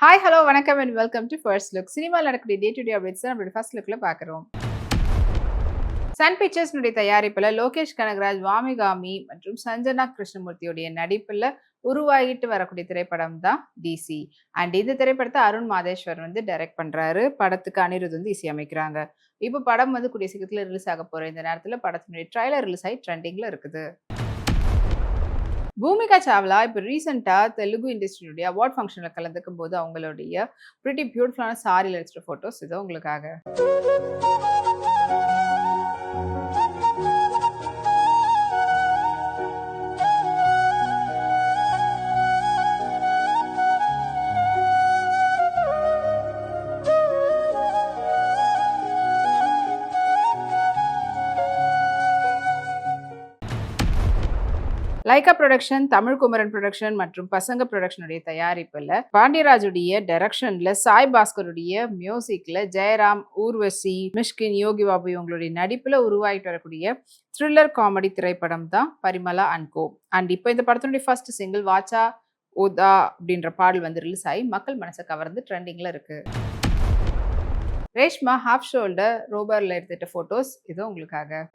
Hi, hello, வணக்கம் and welcome to first look. சினிமால நடக்கக்கூடிய டே டு டே அப்டேட்ஸ் தான் நம்மளோட ஃபர்ஸ்ட் லுக்ல பார்க்குறோம். சன் பிக்சர்ஸ்னுடைய தயாரிப்புல லோகேஷ் கனகராஜ், வாமிகாமி மற்றும் சஞ்சனா கிருஷ்ணமூர்த்தியுடைய நடிப்புல உருவாகிட்டு வரக்கூடிய திரைப்படம் தான் டிசி. அண்ட் இந்த திரைப்படத்தை அருண் மாதேஸ்வர் டைரக்ட் பண்றாரு. படத்துக்கு அனிருத் இசையமைக்கிறாங்க. இப்போ படம் கூடிய சீக்கிரத்துல ரிலீஸ் ஆக போற இந்த நேரத்துல படத்தினுடைய ட்ரைலர் ரிலீஸ் ஆகி ட்ரெண்டிங்ல இருக்குது. பூமிகா சாவ்லா இப்போ ரீசெண்டா தெலுங்கு இண்டஸ்ட்ரியுடைய அவார்ட் ஃபங்க்ஷன்ல கலந்துக்கும் போது அவங்களுடைய பிரிட்டி பியூட்டிஃபுல்லான சாரியில் எடுத்த ஃபோட்டோஸ் இதோ உங்களுக்காக. Lyca production, Tamil Kumaran production மற்றும் பசங்க புரொடக்ஷனுடைய தயாரிப்புல பாண்டியராஜுடைய டைரக்ஷன்ல சாய் பாஸ்கருடைய மியூசிக்ல ஜெயராம், ஊர்வசி, மிஷ்கின், யோகி பாபு இவங்களுடைய நடிப்புல உருவாகிட்டு வரக்கூடிய த்ரில்லர் காமெடி திரைப்படம் தான் பரிமளா அண்ட் கோ. அண்ட் இப்போ இந்த படத்தினுடைய ஃபர்ஸ்ட் சிங்கிள் வாச்சா ஓதா அப்படின்ற பாடல் ரிலீஸ் ஆகி மக்கள் மனசை கவர்ந்து ட்ரெண்டிங்ல இருக்கு. ரேஷ்மா ஹாஃப் ஷோல்டர் ரோபர்ல எடுத்துட்ட போட்டோஸ் இதோ உங்களுக்காக.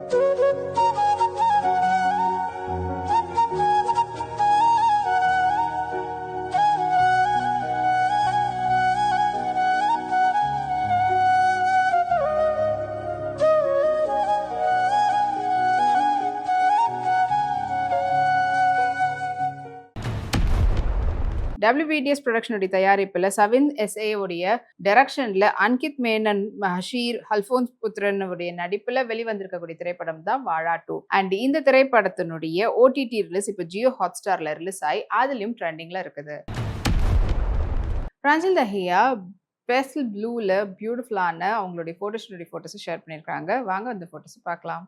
WBDS ப்ரொடக்ஷனுடைய தயாரிப்பில் சவின் SA உடைய டைரக்ஷன்ல அன்கித் மேனன், ஹஷீர், அல்போன்ஸ் புத்ரன் உடைய நடிப்புல வெளிவந்திருக்கக்கூடிய திரைப்படம் தான் வாழா 2. அண்ட் இந்த திரைப்படத்தினுடைய OTT ரிலீஸ் இப்போ ஜியோ ஹாட்ஸ்டார்ல ரிலீஸ் ஆகி அதுலயும் ட்ரெண்டிங்ல இருக்குது. பிராஞ்சில் தஹியா பேஸ்டல் ப்ளூல பியூட்டிஃபுல்லான அவங்களுடைய போட்டோஸ் ஷேர் பண்ணியிருக்காங்க. வாங்க அந்த போட்டோஸ் பார்க்கலாம்.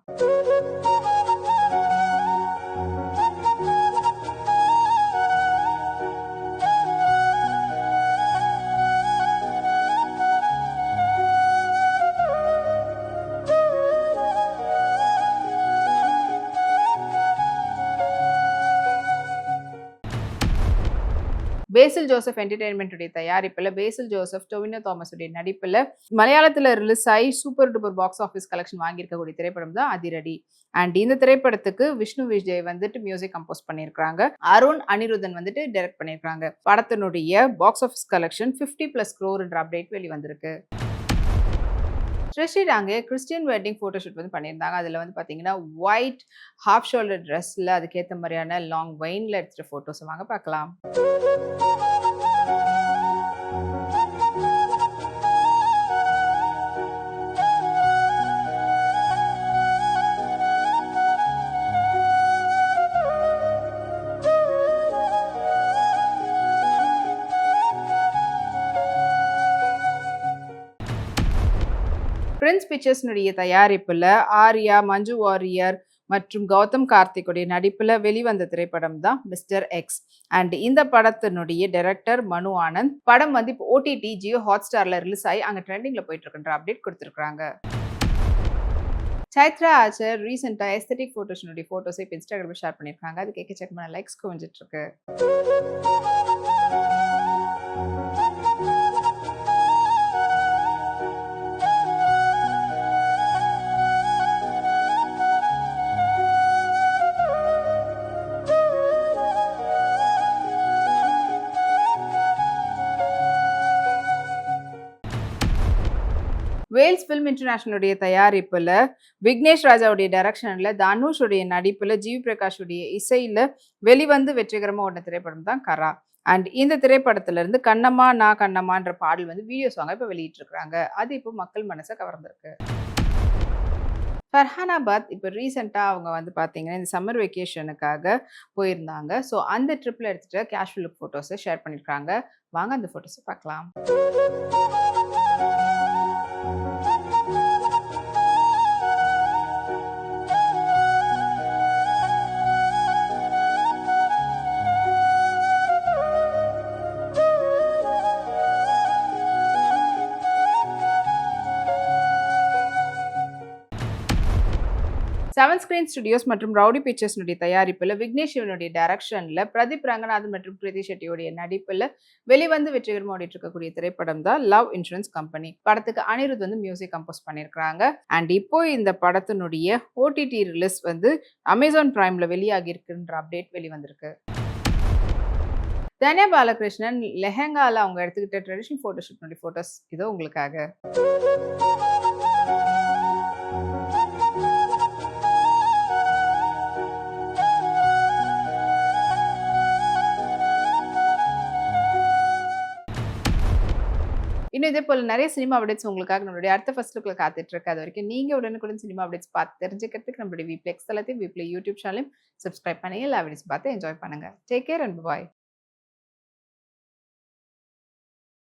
பேசில் ஜோசப் என்டர்டெயின்மெண்ட் தயாரிப்பில் பேசில் ஜோசப், டொவினோ தாமஸ் உடைய நடிப்பில் மலையாளத்தில் ரிலீஸ் ஆகி super duper box office collection வாங்கியிருக்கக்கூடிய திரைப்படம் தான் அதிரடி. அண்ட் இந்த திரைப்படத்துக்கு விஷ்ணு விஜய் மியூசிக் கம்போஸ் பண்ணியிருக்காங்க. அருண் அனிருதன் டைரக்ட் பண்ணியிருக்காங்க. படத்தினுடைய பாக்ஸ் ஆஃபீஸ் கலெக்ஷன் 50+ crore என்ற அப்டேட் வெளிவந்திருக்கு. ஸ்ரீடாங்க கிறிஸ்டியன் வெட்டிங் ஃபோட்டோஷூட் பண்ணியிருந்தாங்க. அதில் பார்த்தீங்கன்னா ஒயிட் ஹாஃப் ஷோல்டர் ட்ரெஸ்ஸில் அதுக்கேற்ற மாதிரியான லாங் வைனில் எடுத்துகிட்ட ஃபோட்டோஸ் வாங்க பார்க்கலாம். பிரின்ஸ் பிக்சர்ஸ்னுடைய தயாரிப்புல ஆர்யா, மஞ்சு வாரியர் மற்றும் கௌதம் கார்த்திக்குடைய நடிப்புல வெளிவந்த திரைப்படம் தான் மிஸ்டர் எக்ஸ். அண்ட் இந்த படத்தினுடைய டைரக்டர் மனு ஆனந்த். படம் இப்போ OTT ஜியோ ஹாட்ஸ்டார்ல ரிலீஸ் ஆகி அங்க ட்ரெண்டிங்ல போயிட்டு இருக்குன்ற அப்டேட் கொடுத்திருக்காங்க. சைத்ரா ஆச்சர் ரீசெண்டா எஸ்தெட்டிக் போட்டோஷனுடைய போட்டோஸை இப்போ இன்ஸ்டாகிராம்ல ஷேர் பண்ணியிருக்காங்க. அது எக்கச்சக்கமான லைக்ஸ் குவிஞ்சிட்டு இருக்கு. வேல்ஸ் ஃபிலிம் இன்டர்நேஷனலுடைய தயாரிப்புல விக்னேஷ் ராஜாவுடைய டைரக்ஷன்ல தனுஷுடைய நடிப்புல ஜிவி பிரகாஷுடைய இசையில வெளிவந்து வெற்றிகரமா ஓடின திரைப்படம் தான் கரா. அண்ட் இந்த திரைப்படத்துல இருந்து கண்ணம்மா நான் கண்ணம்மான்ற பாடல் வீடியோ சாங்க இப்ப வெளியிட்டு இருக்காங்க. அது இப்போ மக்கள் மனசை கவர்ந்திருக்கு. ஃபர்ஹானாபாத் இப்போ ரீசெண்டாக அவங்க பார்த்தீங்கன்னா இந்த சம்மர் வெக்கேஷனுக்காக போயிருந்தாங்க. ஸோ அந்த ட்ரிப்பில் எடுத்துகிட்டு கேஷுவல் லுக் ஃபோட்டோஸை ஷேர் பண்ணியிருக்காங்க. வாங்க அந்த ஃபோட்டோஸை பார்க்கலாம். செவன் ஸ்கிரீன் ஸ்டுடியோஸ் மற்றும் ரவுடி பிக்சர்ஸ்னுடைய தயாரிப்பில் விக்னேஷ் சிவனுடைய டைரக்ஷன்ல பிரதீப் ரங்கநாதன் மற்றும் பிரீத்தி ஷெட்டியோடைய நடிப்பில் வெளிவந்து வெற்றிகரமாக ஓடிட்டு இருக்கக்கூடிய திரைப்படம் தான் லவ் இன்சூரன்ஸ் கம்பெனி. படத்துக்கு அனிருத் வந்து மியூசிக் கம்போஸ் பண்ணியிருக்கிறாங்க. அண்ட் இப்போ இந்த படத்தினுடைய ஓடிடி ரிலீஸ் வந்து அமேசான் பிரைம்ல வெளியாகி இருக்குன்ற அப்டேட் வெளிவந்திருக்கு. தன்யா பாலகிருஷ்ணன் லெஹங்கால அவங்க எடுத்துக்கிட்ட ட்ரெடிஷனல் ஃபோட்டோஷூட்னுடைய ஃபோட்டோஸ் இதோ உங்களுக்காக. இன்னும் இதே போல நிறைய சினிமா அப்டேட்ஸ் உங்களுக்காக நம்மளுடைய அடுத்த ஃபர்ஸ்ட் லுக்ல காத்துட்டு இருக்கு. அது வரைக்கும் நீங்க உடனுக்குடன் சினிமா அப்டேட்ஸ் பார்த்து தெரிஞ்சுக்கிறதுக்கு நம்மளுடைய வீப்ளெக்ஸ் தளத்தையும் வீப்ளே யூடியூப் சேனலையும் சப்ஸ்கிரைப் பண்ணி எல்லா வீடியோஸ் பார்த்து என்ஜாய் பண்ணுங்க. Take care and bye.